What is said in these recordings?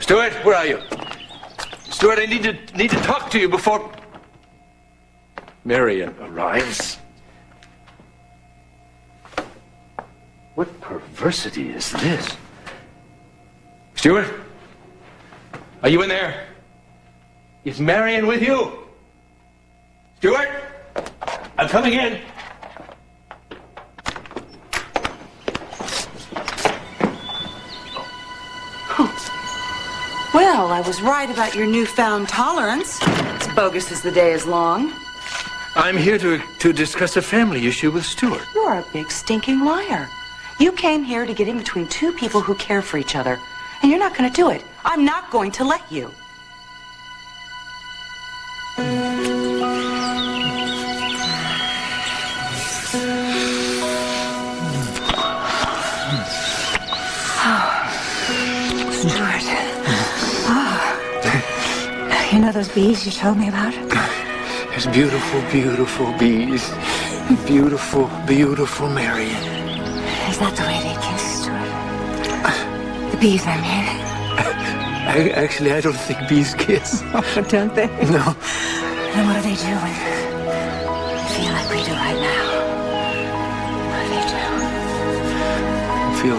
Stuart, where are you? Stuart, I need to talk to you before Marian arrives. What perversity is this? Stuart? Are you in there? Is Marian with you? Stuart? I'm coming in. Well, I was right about your newfound tolerance. It's bogus as the day is long. I'm here to discuss a family issue with Stuart. You're a big stinking liar. You came here to get in between two people who care for each other, and you're not going to do it. I'm not going to let you. You know those bees you told me about? There's beautiful, beautiful bees. Beautiful, beautiful Marian. Is that the way they kiss, Stuart? The bees, I mean. Actually, I don't think bees kiss. Oh, don't they? No. Then what do they do when they feel like we do right now? What do they do?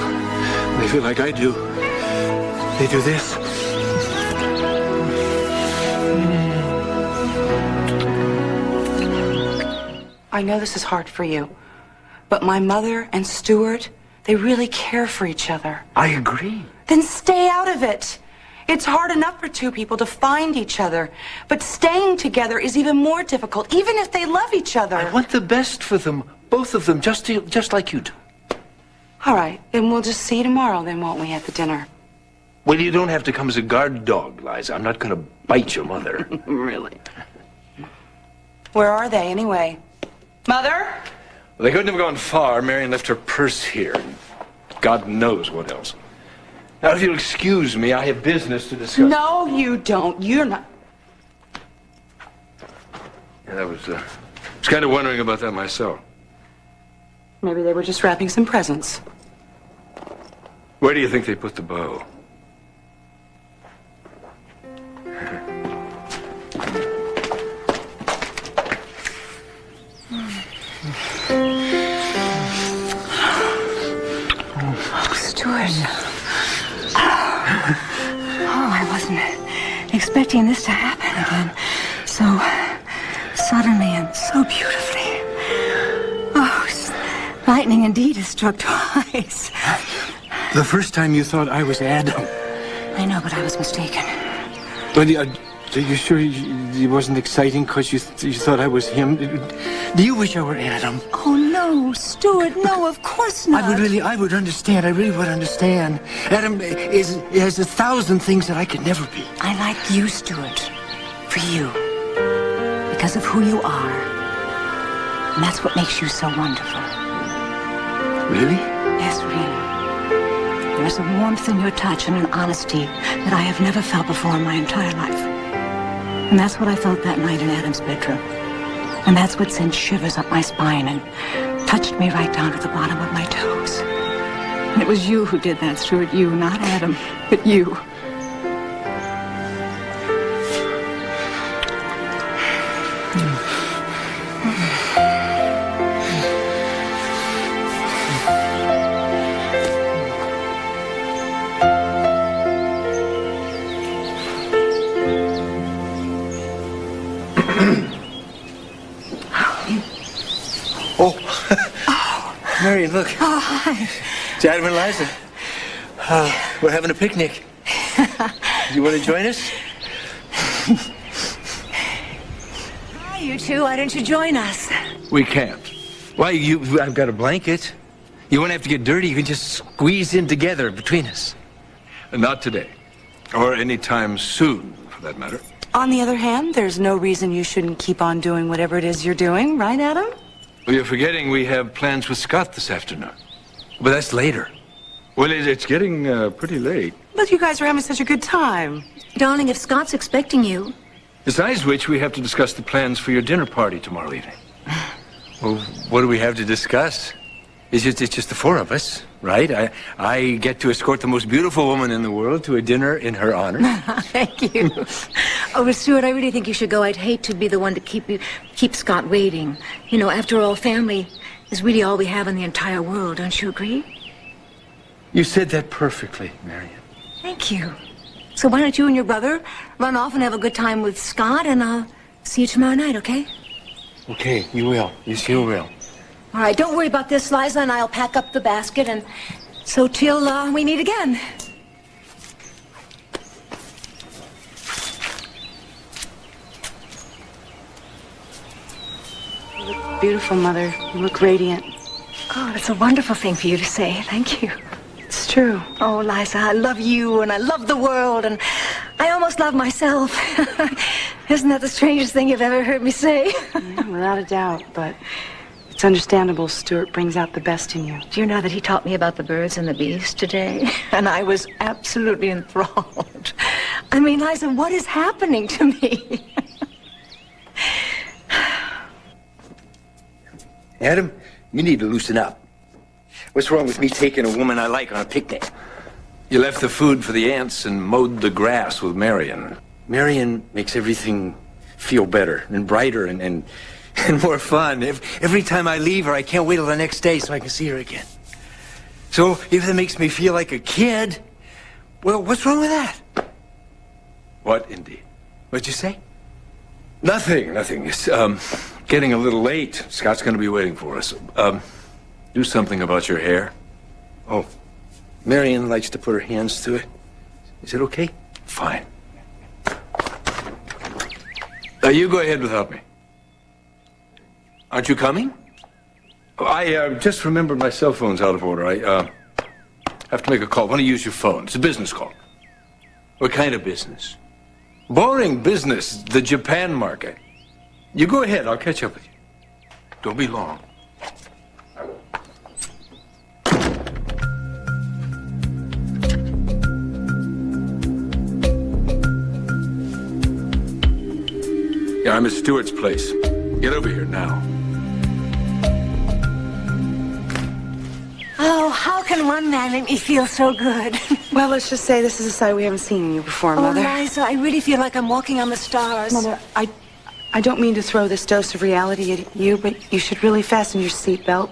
They feel like I do. They do this. I know this is hard for you, but my mother and Stuart, they really care for each other. I agree. Then stay out of it. It's hard enough for two people to find each other, but staying together is even more difficult, even if they love each other. I want the best for them, both of them, just like you do. All right, then we'll just see you tomorrow, then, won't we, at the dinner? Well, you don't have to come as a guard dog, Liza. I'm not going to bite your mother. Really? Where are they, anyway? Mother? Well, they couldn't have gone far. Marian left her purse here. God knows what else. Now, if you'll excuse me, I have business to discuss. No, you don't. You're not. Yeah, I was kind of wondering about that myself. Maybe they were just wrapping some presents. Where do you think they put the bow? Stuart. Oh, I wasn't expecting this to happen again. So suddenly and so beautifully. Oh, lightning indeed has struck twice. The first time you thought I was Adam. I know, but I was mistaken. But are you sure it wasn't exciting because you thought I was him? Do you wish I were Adam? Oh, no, Stuart, no, of course not. I would understand. I really would understand. Adam has 1,000 things that I could never be. I like you, Stuart, for you, because of who you are. And that's what makes you so wonderful. Really? Yes, really. There's a warmth in your touch and an honesty that I have never felt before in my entire life. And that's what I felt that night in Adam's bedroom. And that's what sent shivers up my spine and touched me right down to the bottom of my toes. And it was you who did that, Stuart. You, not Adam, but you. Marian, look. Oh, hi. It's Adam and Liza. We're having a picnic. You want to join us? Hi, you two. Why don't you join us? We can't. Why, I've got a blanket. You won't have to get dirty. You can just squeeze in together between us. Not today. Or any time soon, for that matter. On the other hand, there's no reason you shouldn't keep on doing whatever it is you're doing, right, Adam? Well, you're forgetting we have plans with Scott this afternoon. But that's later. Well, it's getting pretty late. But you guys are having such a good time. Darling, if Scott's expecting you... Besides which, we have to discuss the plans for your dinner party tomorrow evening. Well, what do we have to discuss? It's just the four of us, right? I get to escort the most beautiful woman in the world to a dinner in her honor. Thank you. Oh, but Stuart, I really think you should go. I'd hate to be the one to keep Scott waiting. You know, after all, family is really all we have in the entire world. Don't you agree? You said that perfectly, Marian. Thank you. So why don't you and your brother run off and have a good time with Scott, and I'll see you tomorrow night, okay? Okay, you will. Yes, you will. All right, don't worry about this, Liza, and I'll pack up the basket, and so till we meet again. You look beautiful, Mother. You look radiant. Oh, that's a wonderful thing for you to say. Thank you. It's true. Oh, Liza, I love you, and I love the world, and I almost love myself. Isn't that the strangest thing you've ever heard me say? Yeah, without a doubt, but it's understandable Stuart brings out the best in you. Do you know that he taught me about the birds and the bees today? And I was absolutely enthralled. I mean, Liza, what is happening to me? Adam, you need to loosen up. What's wrong with me taking a woman I like on a picnic? You left the food for the ants and mowed the grass with Marian. Marian makes everything feel better and brighter and more fun. Every time I leave her, I can't wait till the next day so I can see her again. So if it makes me feel like a kid, well, what's wrong with that? What, indeed? What'd you say? Nothing. It's getting a little late. Scott's going to be waiting for us. Do something about your hair. Oh, Marian likes to put her hands to it. Is it okay? Fine. You go ahead without me. Aren't you coming? Oh, I just remembered my cell phone's out of order. I have to make a call. I want to use your phone. It's a business call. What kind of business? Boring business. The Japan market. You go ahead. I'll catch up with you. Don't be long. Yeah, I'm at Stuart's place. Get over here now. Oh, how can one man make me feel so good? Well, let's just say this is a side we haven't seen in you before, Mother. Oh, Liza, I really feel like I'm walking on the stars. Mother, I don't mean to throw this dose of reality at you, but you should really fasten your seatbelt.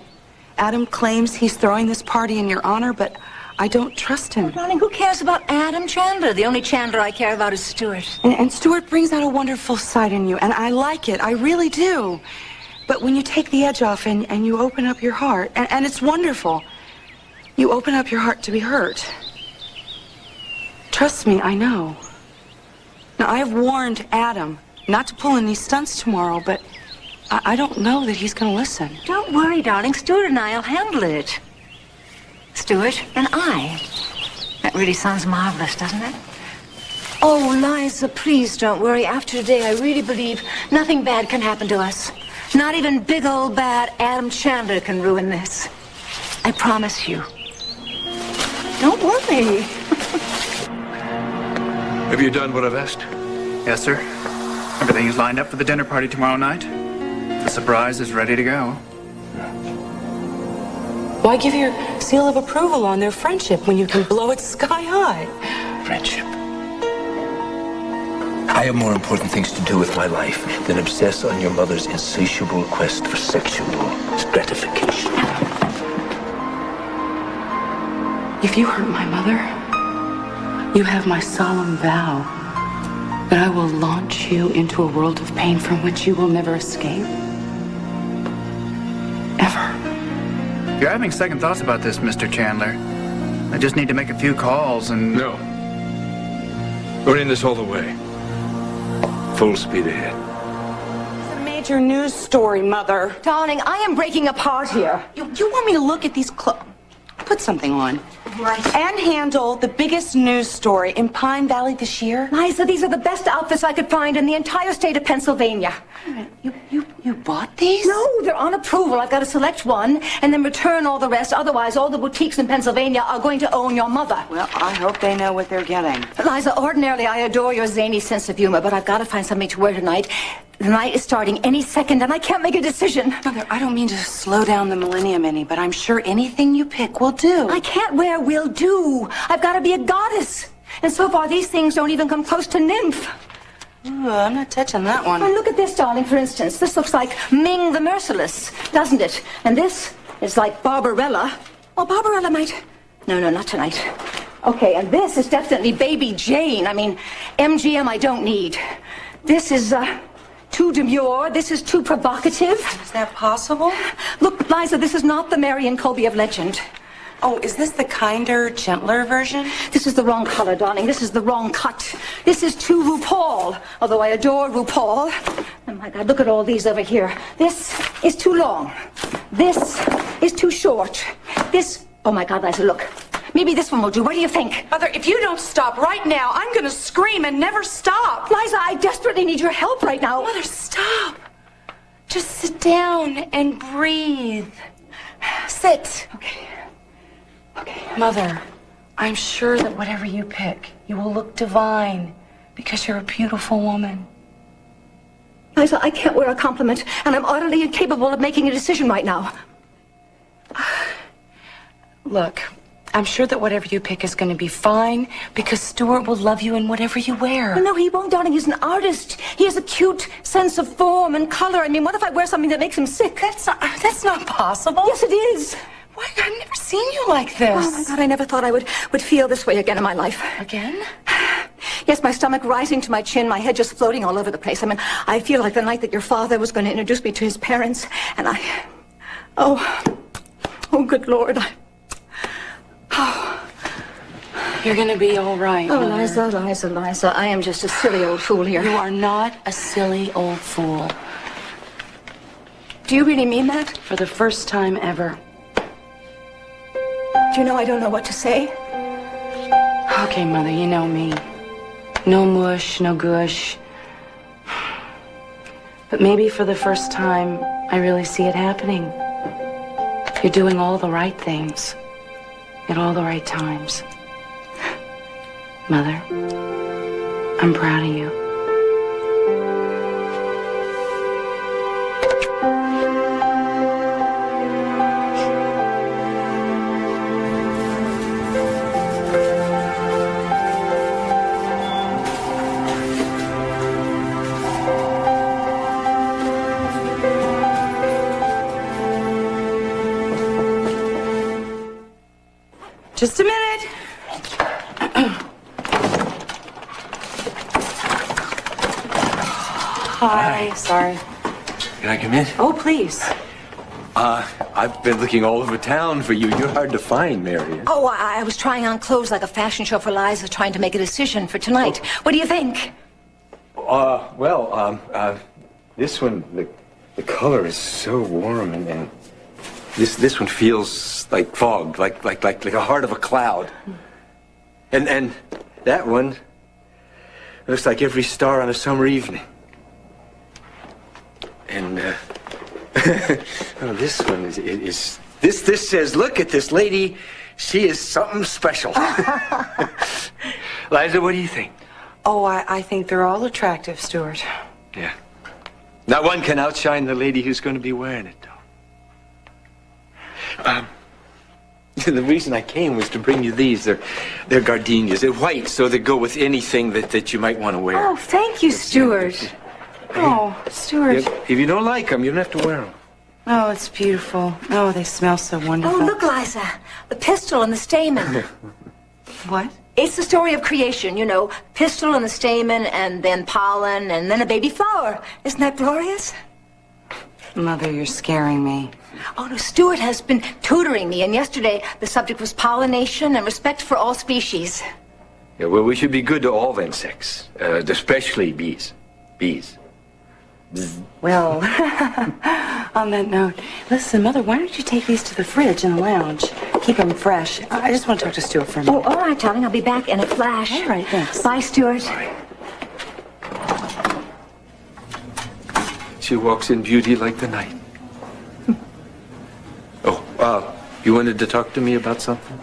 Adam claims he's throwing this party in your honor, but I don't trust him. Darling, who cares about Adam Chandler? The only Chandler I care about is Stuart. And Stuart brings out a wonderful side in you, and I like it. I really do. But when you take the edge off and you open up your heart, and it's wonderful, you open up your heart to be hurt. Trust me, I know. Now, I have warned Adam not to pull any stunts tomorrow, but I don't know that he's going to listen. Don't worry, darling. Stuart and I'll handle it. Stuart and I. That really sounds marvelous, doesn't it? Oh, Liza, please don't worry. After today, I really believe nothing bad can happen to us. Not even big old bad Adam Chandler can ruin this. I promise you. Don't worry. Have you done what I've asked? Yes, sir. Everything is lined up for the dinner party tomorrow night. The surprise is ready to go. Why give your seal of approval on their friendship when you can blow it sky high? Friendship. I have more important things to do with my life than obsess on your mother's insatiable quest for sexual gratification. If you hurt my mother, you have my solemn vow that I will launch you into a world of pain from which you will never escape. Ever. If you're having second thoughts about this, Mr. Chandler, I just need to make a few calls and... No. We're in this all the way. Full speed ahead. It's a major news story, Mother. Darling, I am breaking apart here. You want me to look at these clothes? Put something on. Right. And handle the biggest news story in Pine Valley this year? Liza, these are the best outfits I could find in the entire state of Pennsylvania. You bought these? No, they're on approval. I've got to select one and then return all the rest. Otherwise, all the boutiques in Pennsylvania are going to own your mother. Well, I hope they know what they're getting. Liza, ordinarily I adore your zany sense of humor, but I've got to find something to wear tonight The night is starting any second, and I can't make a decision. Mother, I don't mean to slow down the millennium any, but I'm sure anything you pick will do. I can't wear will do. I've got to be a goddess. And so far, these things don't even come close to nymph. Ooh, I'm not touching that one. Well, look at this, darling, for instance. This looks like Ming the Merciless, doesn't it? And this is like Barbarella. Oh, Barbarella might... No, not tonight. Okay, and this is definitely Baby Jane. I mean, MGM I don't need. This is, too demure. This is too provocative. Is that possible? Look, Liza, this is not the Marian Colby of legend. Oh, is this the kinder, gentler version? This is the wrong color, darling. This is the wrong cut. This is too RuPaul, although I adore RuPaul. Oh, my God, look at all these over here. This is too long. This is too short. This... Oh, my God, Liza, look. Maybe this one will do. What do you think? Mother, if you don't stop right now, I'm going to scream and never stop. Liza, I desperately need your help right now. Mother, stop. Just sit down and breathe. Sit. Okay. Mother, I'm sure that whatever you pick, you will look divine because you're a beautiful woman. Liza, I can't wear a compliment, and I'm utterly incapable of making a decision right now. Look, I'm sure that whatever you pick is going to be fine because Stuart will love you in whatever you wear. No, he won't, darling. He's an artist. He has a cute sense of form and color. I mean, what if I wear something that makes him sick? That's not possible. Yes, it is. Why? I've never seen you like this. Oh, my God, I never thought I would feel this way again in my life. Again? Yes, my stomach rising to my chin, my head just floating all over the place. I mean, I feel like the night that your father was going to introduce me to his parents, and Oh, good Lord. You're going to be all right, Oh, Mother. Liza, I am just a silly old fool here. You are not a silly old fool. Do you really mean that? For the first time ever. Do you know I don't know what to say? Okay, Mother, you know me. No mush, no gush. But maybe for the first time, I really see it happening. You're doing all the right things at all the right times. Mother, I'm proud of you. Just a minute. Hi. Sorry. Can I come in? Oh, please. I've been looking all over town for you. You're hard to find, Marian. Oh, I was trying on clothes like a fashion show for Liza, trying to make a decision for tonight. What do you think? This one, the color is so warm, and this one feels like fog, like a heart of a cloud. And that one looks like every star on a summer evening. And this one is this says, look at this lady, she is something special. Liza, what do you think? Oh, I think they're all attractive, Stuart. Yeah. Not one can outshine the lady who's going to be wearing it, though. The reason I came was to bring you these. They're gardenias. They're white, so they go with anything that you might want to wear. Oh, thank you, Stuart. Oh, Stuart. If you don't like them, you don't have to wear them. Oh, it's beautiful. Oh, they smell so wonderful. Oh, look, Liza. The pistil and the stamen. What? It's the story of creation, you know. Pistil and the stamen, and then pollen, and then a baby flower. Isn't that glorious? Mother, you're scaring me. Oh, no, Stuart has been tutoring me, and yesterday the subject was pollination and respect for all species. Yeah, well, we should be good to all insects, especially bees. Bees. Well, on that note, listen, Mother, why don't you take these to the fridge in the lounge? Keep them fresh. I just want to talk to Stuart for a minute. Oh, all right, darling. I'll be back in a flash. All right, thanks. Bye, Stuart. She walks in beauty like the night. You wanted to talk to me about something?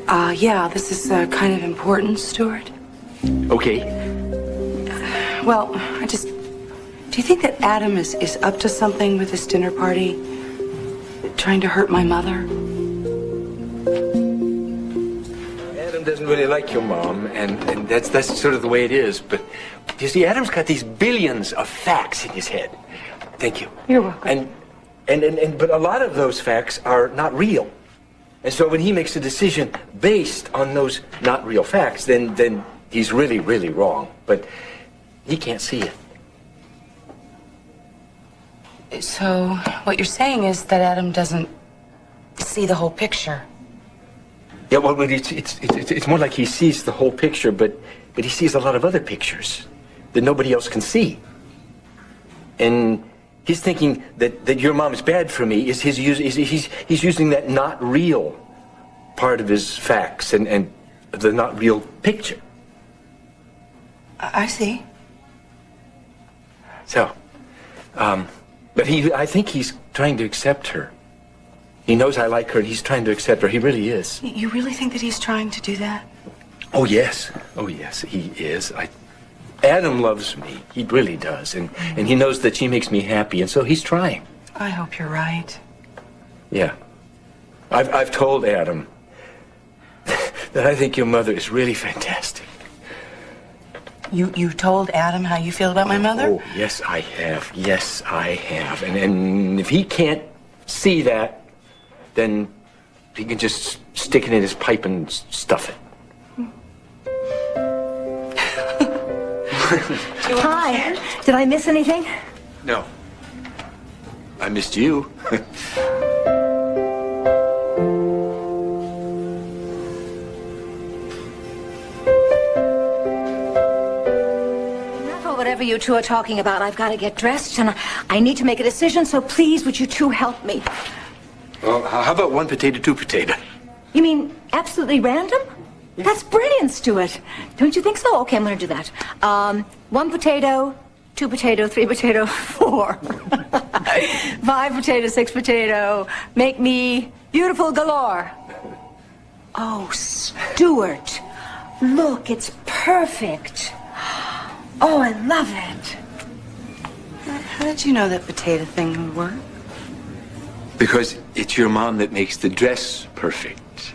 Yeah, this is kind of important, Stuart. Okay. Well, I just Do you think that Adam is up to something with this dinner party? Trying to hurt my mother? Adam doesn't really like your mom, and that's sort of the way it is. But you see, Adam's got these billions of facts in his head. Thank you. You're welcome. But a lot of those facts are not real. And so when he makes a decision based on those not real facts, then he's really, really wrong. But he can't see it. So what you're saying is that Adam doesn't see the whole picture. Yeah, well, it's more like he sees the whole picture, but he sees a lot of other pictures that nobody else can see. And he's thinking that your mom's bad for me is he's using that not real part of his facts and the not real picture. I see. So, but I think he's trying to accept her. He knows I like her, and he's trying to accept her. He really is. You really think that he's trying to do that? Oh, yes. Oh, yes, he is. Adam loves me. He really does. And he knows that she makes me happy, and so he's trying. I hope you're right. Yeah. I've told Adam that I think your mother is really fantastic. You told Adam how you feel about my mother? Oh, yes, I have. Yes, I have. And if he can't see that, then he can just stick it in his pipe and stuff it. Hi. Did I miss anything? No. I missed you. Enough of whatever you two are talking about. I've got to get dressed, and I need to make a decision, so please, would you two help me? Well, how about one potato, two potato? You mean absolutely random? That's brilliant, Stuart. Don't you think so? Okay, I'm going to do that. One potato, two potato, three potato, four. Five potato, six potato. Make me beautiful galore. Oh, Stuart. Look, it's perfect. Oh, I love it. How did you know that potato thing would work? Because it's your mom that makes the dress perfect,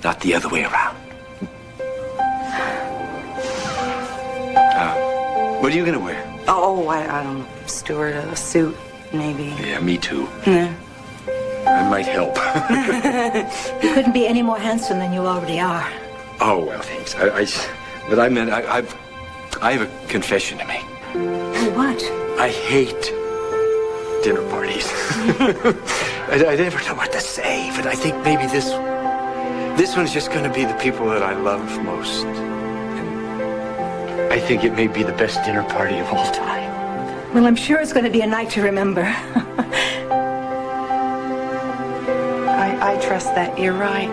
not the other way around. What are you going to wear? Oh, I don't know. Stuart, a suit, maybe. Yeah, me too. Yeah. I might help. You couldn't be any more handsome than you already are. Oh, well, thanks. But I meant, I have a confession to make. What? I hate dinner parties. I never know what to say, but I think maybe this one's just going to be the people that I love most. And I think it may be the best dinner party of all time. Well, I'm sure it's going to be a night to remember. I trust that. You're right.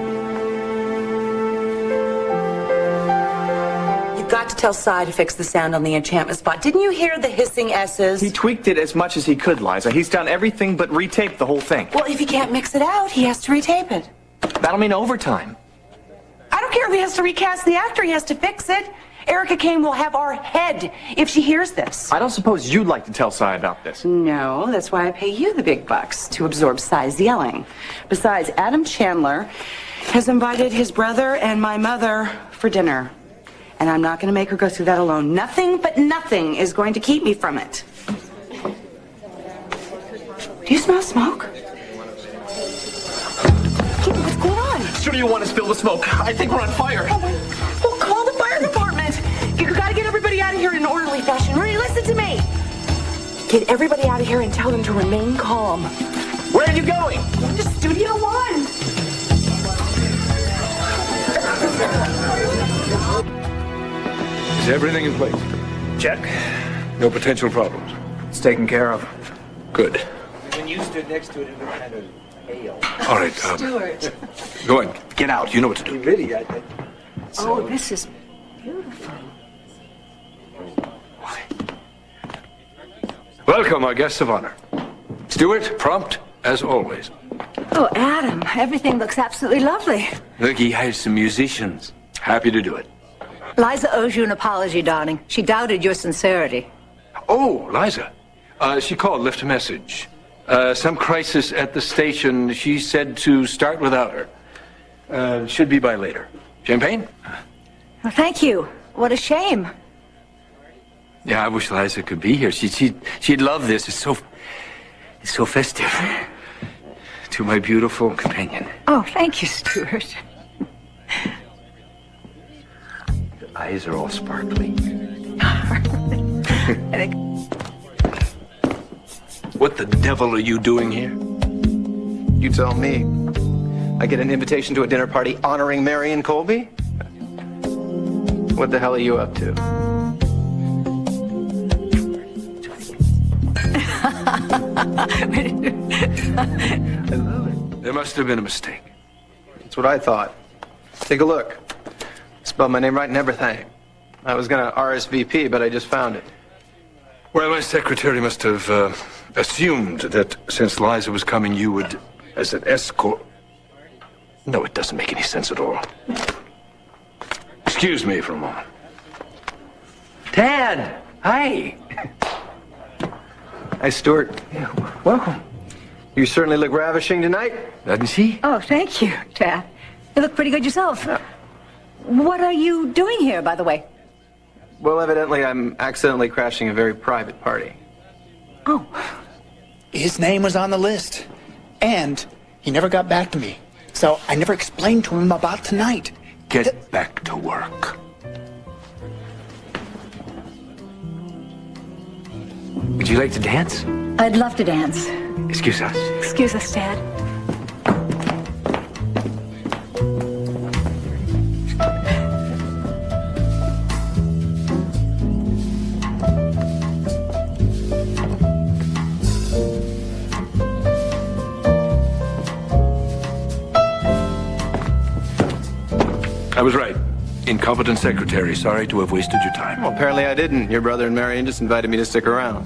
You've got to tell Cy to fix the sound on the enchantment spot. Didn't you hear the hissing S's? He tweaked it as much as he could, Liza. He's done everything but retape the whole thing. Well, if he can't mix it out, he has to retape it. That'll mean overtime. I don't care if he has to recast the actor. He has to fix it. Erica Kane will have our head if she hears this. I don't suppose you'd like to tell Cy about this. No, that's why I pay you the big bucks, to absorb Cy's yelling. Besides, Adam Chandler has invited his brother and my mother for dinner. And I'm not going to make her go through that alone. Nothing but nothing is going to keep me from it. Do you smell smoke? What's going on? Sure you want to spill the smoke. I think we're on fire. Well, call the fire department. You gotta get everybody out of here in an orderly fashion. Marie, listen to me. Get everybody out of here and tell them to remain calm. Where are you going? To Studio One. Is everything in place? Check. No potential problems? It's taken care of. Good. When you stood next to it, it looked kind of pale. All right, Stuart. go on. Get out. You know what to do. Really, Oh, this is beautiful. Welcome, our guests of honor. Stuart, prompt as always. Oh, Adam, everything looks absolutely lovely. Look, he hired some musicians. Happy to do it. Liza owes you an apology, darling. She doubted your sincerity. Oh, Liza. She called, left a message. Some crisis at the station. She said to start without her. Should be by later. Champagne? Well, thank you. What a shame. Yeah, I wish Liza could be here. She'd love this. It's so festive. To my beautiful companion. Oh, thank you, Stuart. Your eyes are all sparkly. What the devil are you doing here? You tell me. I get an invitation to a dinner party honoring Marian Colby? What the hell are you up to? I love it. There must have been a mistake. That's what I thought. Take a look. Spelled my name right and everything. I was gonna RSVP, but I just found it. Well, my secretary must have assumed that since Liza was coming, you would, as an escort... No, it doesn't make any sense at all. Excuse me for a moment. Tad! Hi! Hi, Stuart. Yeah, welcome. You certainly look ravishing tonight. Doesn't she? Oh, thank you, Tad. You look pretty good yourself. What are you doing here, by the way? Well, evidently I'm accidentally crashing a very private party. Oh. His name was on the list, and he never got back to me. So I never explained to him about tonight. Get back to work. Would you like to dance? I'd love to dance. Excuse us. Excuse us, Tad. I was right. Incompetent secretary. Sorry to have wasted your time. Well, apparently I didn't. Your brother and Marian just invited me to stick around.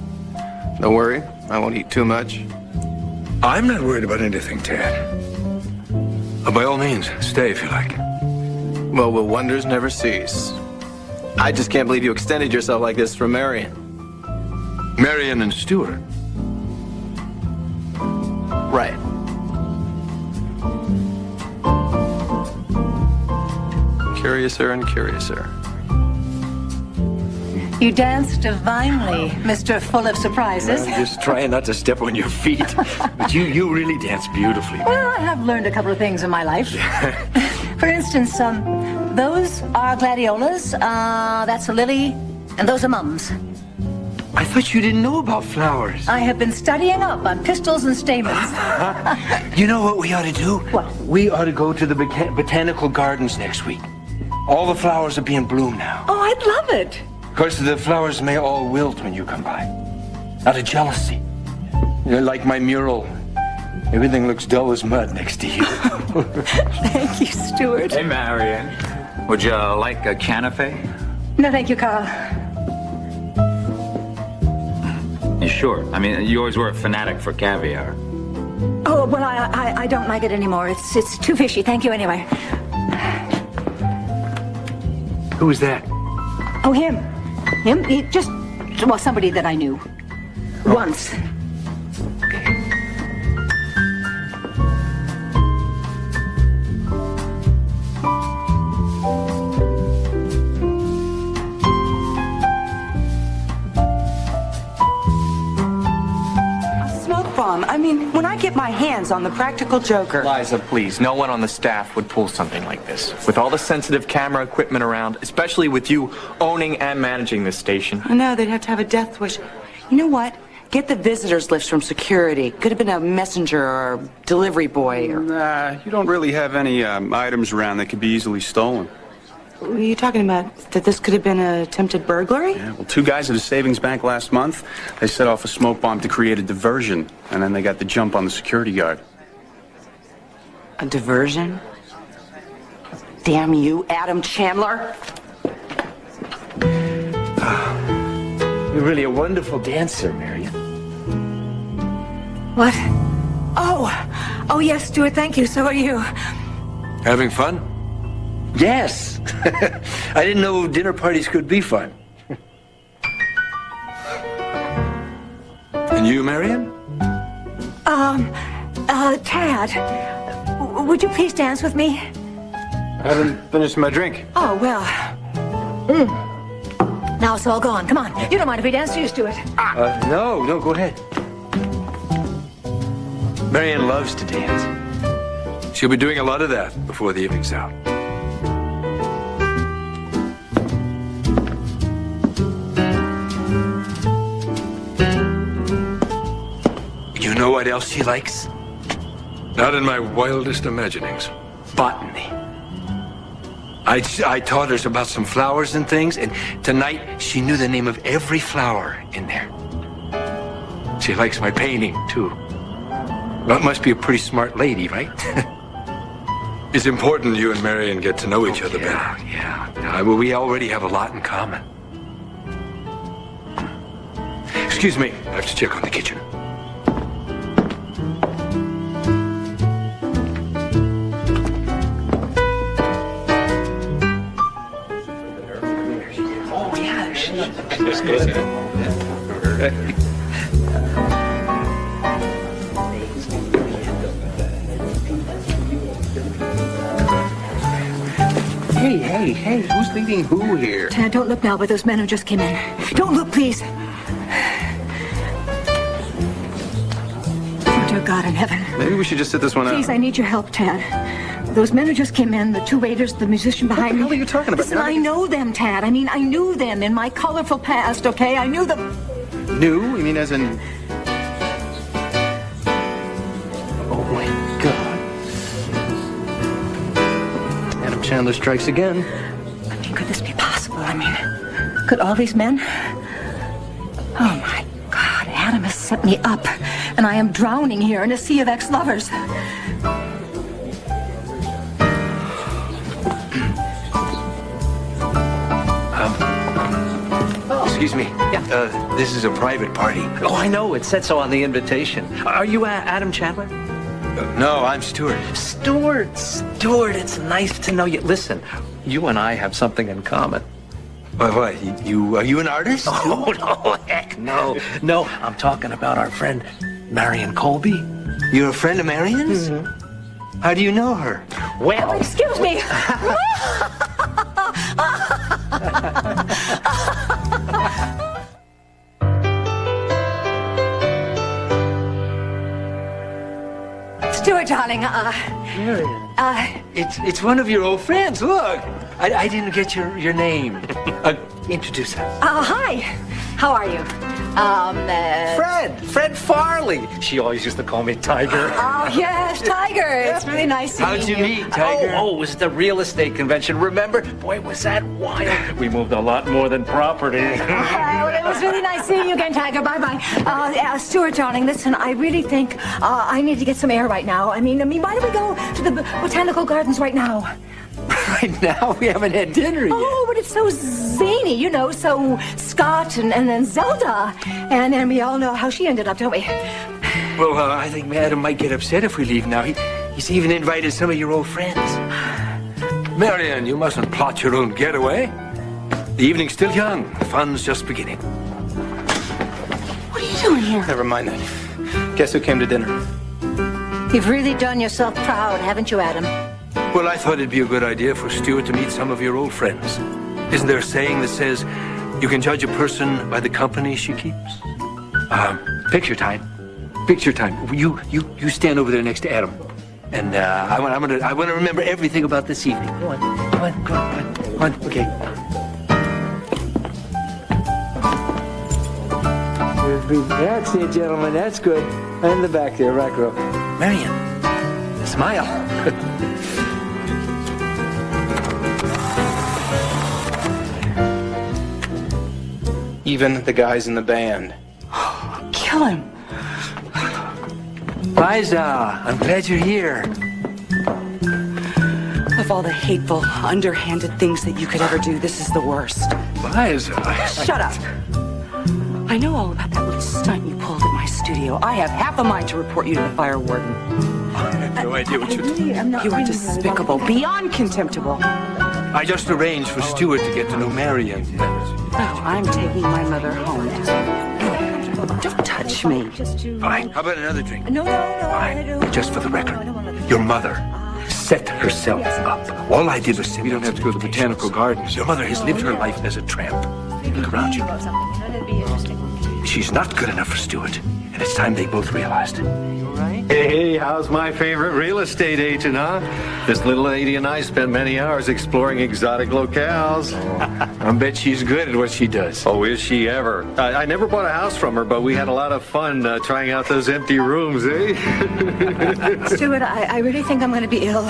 Don't worry, I won't eat too much. I'm not worried about anything, Tad. By all means, stay if you like. Well, will wonders never cease? I just can't believe you extended yourself like this for Marian. Marian and Stuart. Right. Curiouser and curiouser. You dance divinely, Mr. Full of Surprises. I'm just trying not to step on your feet. But you really dance beautifully. Well, I have learned a couple of things in my life. For instance, those are gladiolas, that's a lily, and those are mums. I thought you didn't know about flowers. I have been studying up on pistils and stamens. You know what we ought to do? What? We ought to go to the botanical gardens next week. All the flowers are being bloom now. Oh, I'd love it. Of course, the flowers may all wilt when you come by. Out of jealousy. You're like my mural. Everything looks dull as mud next to you. Thank you, Stuart. Hey, Marian. Would you like a canape? No, thank you, Carl. You sure? I mean, you always were a fanatic for caviar. Oh, well, I don't like it anymore. It's too fishy. Thank you anyway. Who was that? Oh, him. Him? He just, well, somebody that I knew. Once. I mean, when I get my hands on the practical joker... Liza, please, no one on the staff would pull something like this. With all the sensitive camera equipment around, especially with you owning and managing this station. I know, they'd have to have a death wish. You know what? Get the visitors list from security. Could have been a messenger or delivery boy or... Nah, you don't really have any items around that could be easily stolen. What are you talking about? That this could have been an attempted burglary? Yeah, well, 2 guys at a savings bank last month, they set off a smoke bomb to create a diversion, and then they got the jump on the security guard. A diversion? Damn you, Adam Chandler. You're really a wonderful dancer, Marian. What? Oh, yes, Stuart, thank you. So are you. Having fun? Yes. I didn't know dinner parties could be fun. And you, Marian? Tad, would you please dance with me? I haven't finished my drink. Oh, well. Now it's all gone. Come on. You don't mind if we dance, do you, Stuart? No, go ahead. Marian loves to dance. She'll be doing a lot of that before the evening's out. You know what else she likes? Not in my wildest imaginings. Botany. I taught her about some flowers and things, and tonight she knew the name of every flower in there. She likes my painting, too. Well, must be a pretty smart lady, right? It's important you and Marian get to know each other better. Yeah. Well, we already have a lot in common. Excuse me, I have to check on the kitchen. Hey, who's leading who here? Tad, don't look now, but those men who just came in. Don't look, please. Oh, dear God in heaven. Maybe we should just sit this one out. Please, I need your help, Tad. Those men who just came in, the two waiters, the musician behind me. What the hell are you talking about? Listen, I know them, Tad. I mean, I knew them in my colorful past, okay? I knew them. New? You mean as in... Oh, my God. Adam Chandler strikes again. I mean, could this be possible? I mean, could all these men... Oh, my God. Adam has set me up, and I am drowning here in a sea of ex-lovers. Excuse me. Yeah. This is a private party. Oh, I know. It said so on the invitation. Are you Adam Chandler? No, I'm Stuart. Stuart, it's nice to know you. Listen, you and I have something in common. What? Are you an artist? Oh, no, heck no. No, I'm talking about our friend Marian Colby. You're a friend of Marian's? Mm-hmm. How do you know her? Well... Oh, excuse me. Stuart, darling, Marian. It's one of your old friends. Look, I didn't get your name. Introduce her. Hi. How are you? Fred Farley. She always used to call me Tiger. Oh, yes, Tiger. It's really nice to How'd you meet, Tiger? Oh, it was the real estate convention. Remember? Boy, was that wild. We moved a lot more than property. Well, it was really nice seeing you again, Tiger. Bye-bye. Stuart, darling, listen, I really think I need to get some air right now. I mean, why don't we go to the botanical gardens right now? Right now? We haven't had dinner yet. Oh, but it's so zany, you know, so Scott and then Zelda. And then we all know how she ended up, don't we? Well, I think Adam might get upset if we leave now. He's even invited some of your old friends. Marian, you mustn't plot your own getaway. The evening's still young. The fun's just beginning. What are you doing here? Never mind that. Guess who came to dinner? You've really done yourself proud, haven't you, Adam? Well, I thought it'd be a good idea for Stuart to meet some of your old friends. Isn't there a saying that says you can judge a person by the company she keeps? Picture time. Picture time. You stand over there next to Adam. And I want to remember everything about this evening. Go on. Okay. That's it, gentlemen. That's good. In the back there, right, girl. Marian, smile. Even the guys in the band. Kill him. Liza, I'm glad you're here. Of all the hateful, underhanded things that you could ever do, this is the worst. Liza. Shut up. I know all about that little stunt you pulled at my studio. I have half a mind to report you to the fire warden. I have no idea what you're doing. You are despicable, beyond contemptible. I just arranged for Stuart to get to know Marian. Oh, I'm taking my mother home. Don't touch me. Fine. How about another drink? No. Fine. Just for the record, your mother set herself up. All I did was say, we don't have to go to the botanical gardens. Your mother has lived her life as a tramp. Look around you. She's not good enough for Stuart, and it's time they both realized it. Hey, how's my favorite real estate agent, huh? This little lady and I spent many hours exploring exotic locales. I bet she's good at what she does. Oh, is she ever? I never bought a house from her, but we had a lot of fun trying out those empty rooms, eh? Stuart, I really think I'm going to be ill.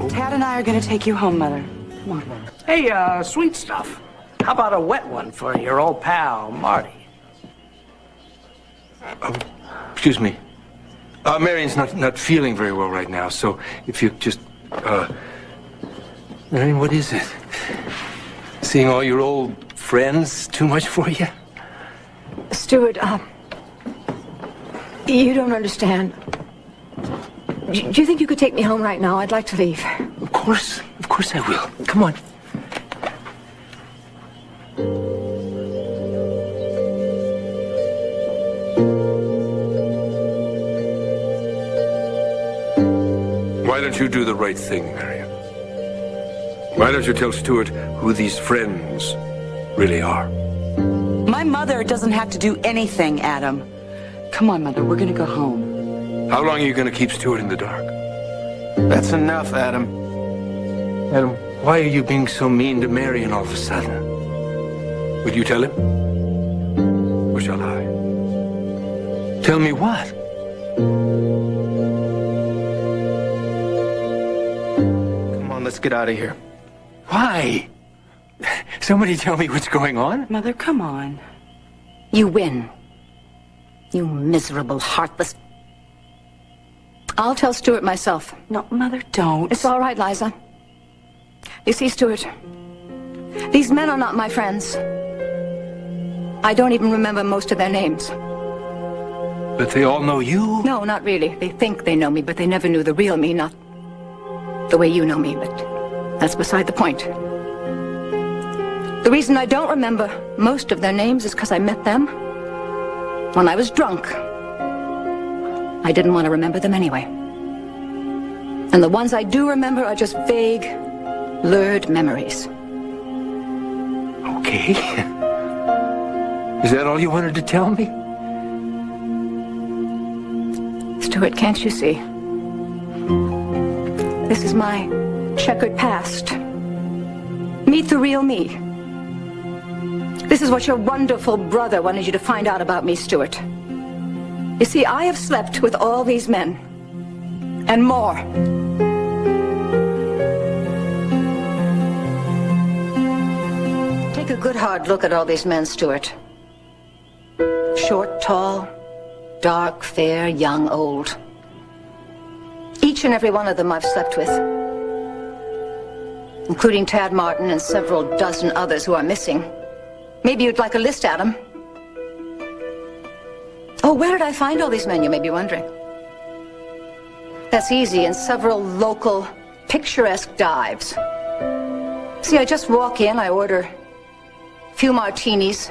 Tad and I are going to take you home, Mother. Come on. Hey, sweet stuff. How about a wet one for your old pal, Marty? Excuse me. Marian's not feeling very well right now, so if you just, Marian, what is it? Seeing all your old friends too much for you? Stuart, you don't understand. Do you think you could take me home right now? I'd like to leave. Of course I will. Come on. Why don't you do the right thing, Marian? Why don't you tell Stuart who these friends really are? My mother doesn't have to do anything, Adam. Come on, Mother, we're going to go home. How long are you going to keep Stuart in the dark? That's enough, Adam. Adam, why are you being so mean to Marian all of a sudden? Will you tell him? Or shall I? Tell me what? Come on, let's get out of here. Why? Somebody tell me what's going on? Mother, come on. You win. You miserable, heartless... I'll tell Stuart myself. No, Mother, don't. It's all right, Liza. You see, Stuart, these men are not my friends. I don't even remember most of their names. But they all know you? No, not really. They think they know me, but they never knew the real me, not the way you know me, but that's beside the point. The reason I don't remember most of their names is because I met them when I was drunk. I didn't want to remember them anyway. And the ones I do remember are just vague, blurred memories. Okay. Is that all you wanted to tell me? Stuart, can't you see? This is my checkered past. Meet the real me. This is what your wonderful brother wanted you to find out about me, Stuart. You see, I have slept with all these men. And more. Take a good hard look at all these men, Stuart. Short, tall, dark, fair, young, old. Each and every one of them I've slept with. Including Tad Martin and several dozen others who are missing. Maybe you'd like a list, Adam. Oh, where did I find all these men, you may be wondering. That's easy, in several local, picturesque dives. See, I just walk in, I order a few martinis,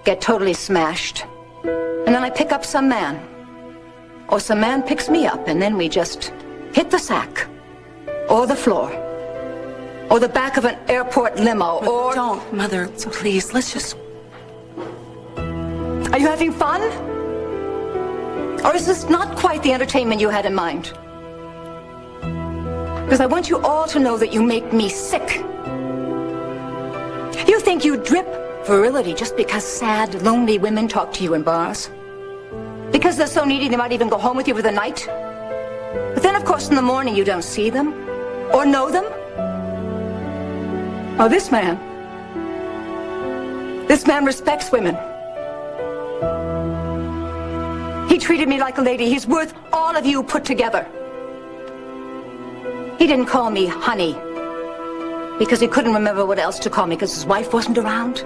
get totally smashed, and then I pick up some man. Or some man picks me up, and then we just hit the sack, or the floor, or the back of an airport limo, or... Don't, Mother, please, let's just... Are you having fun? Or is this not quite the entertainment you had in mind? Because I want you all to know that you make me sick. You think you drip virility just because sad, lonely women talk to you in bars? Because they're so needy they might even go home with you for the night? But then, of course, in the morning you don't see them or know them. Oh, this man respects women. He treated me like a lady. He's worth all of you put together. He didn't call me honey because he couldn't remember what else to call me because his wife wasn't around.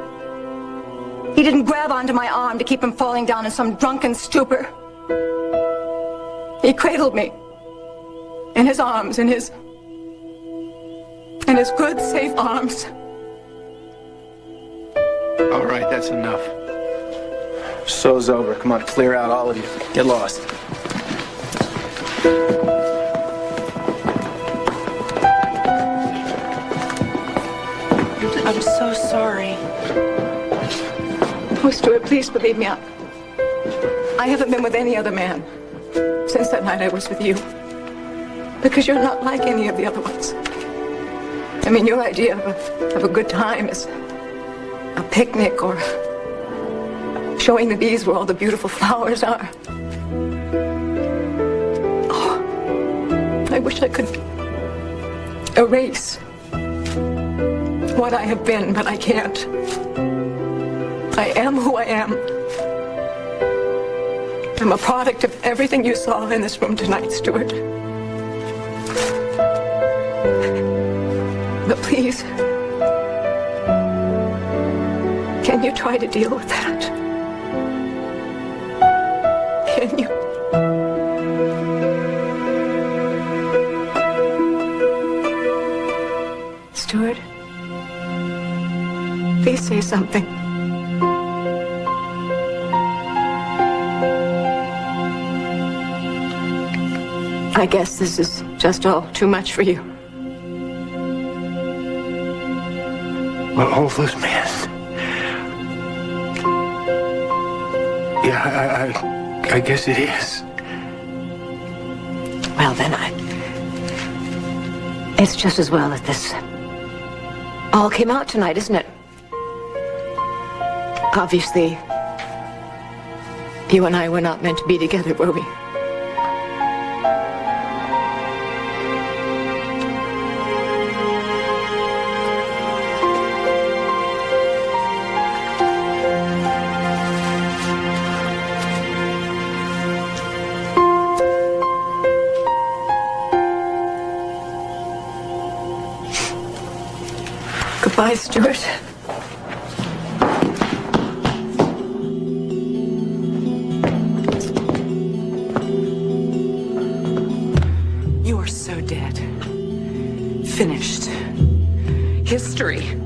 He didn't grab onto my arm to keep him falling down in some drunken stupor. He cradled me in his arms, in his good, safe arms. All right, that's enough. Show's over. Come on, clear out, all of you. Get lost. I'm so sorry. Oh, Stuart, please believe me. I haven't been with any other man since that night I was with you. Because you're not like any of the other ones. I mean, your idea of a good time is a picnic or showing the bees where all the beautiful flowers are. Oh, I wish I could erase what I have been, but I can't. I am who I am. I'm a product of everything you saw in this room tonight, Stuart. But please, can you try to deal with that? Can you? Stuart, please say something. I guess this is just all too much for you. Well, all those men. Yeah, I guess it is. Well, then it's just as well that this all came out tonight, isn't it? Obviously, you and I were not meant to be together, were we? Goodbye, Stuart. You are so dead. Finished. History.